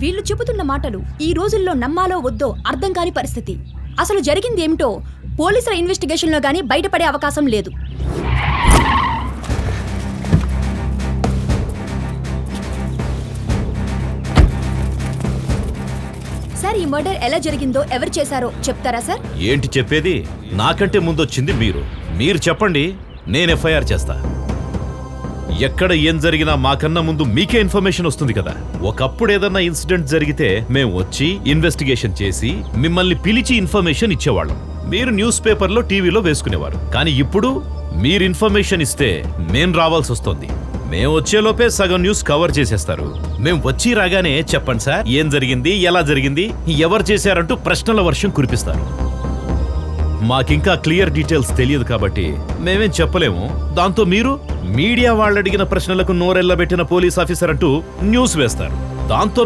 వీళ్ళు చెబుతున్న మాటలు ఈ రోజుల్లో నమ్మాలో వద్దో అర్థం కాని పరిస్థితి. అసలు జరిగింది ఏమిటో పోలీసుల ఇన్వెస్టిగేషన్లో గానీ బయటపడే అవకాశం లేదు. సార్, ఈ మర్డర్ ఎలా జరిగిందో ఎవరు చేశారో చెప్తారా సార్? ఏంటి చెప్పేది? నాకంటే ముందొచ్చింది మీరు చెప్పండి, నేను ఎఫ్ఐఆర్ చేస్తా. ఎక్కడ ఏం జరిగినా మాకన్నా ముందు మీకే ఇన్ఫర్మేషన్ వస్తుంది కదా. ఒకప్పుడు ఏదన్నా ఇన్సిడెంట్ జరిగితే మేము వచ్చి ఇన్వెస్టిగేషన్ చేసి మిమ్మల్ని పిలిచి ఇన్ఫర్మేషన్ ఇచ్చేవాళ్ళం. మీరు న్యూస్ పేపర్లో టీవీలో వేసుకునేవారు. కానీ ఇప్పుడు మీరు ఇన్ఫర్మేషన్ ఇస్తే మేం రావాల్సి వస్తుంది. మేము వచ్చేలోపే సగం న్యూస్ కవర్ చేసేస్తారు. మేము వచ్చి రాగానే చెప్పండి సార్ ఏం జరిగింది, ఎలా జరిగింది, ఎవరు చేశారంటూ ప్రశ్నల వర్షం కురిపిస్తారు. మాకింకా క్లియర్ డీటెయిల్స్ తెలియదు కాబట్టి మేమేం చెప్పలేము. దాంతో మీరు మీడియా వాళ్ళు అడిగిన ప్రశ్నలకు నోరెళ్లబెట్టిన పోలీస్ ఆఫీసర్ అంటూ న్యూస్ వేస్తారు. దాంతో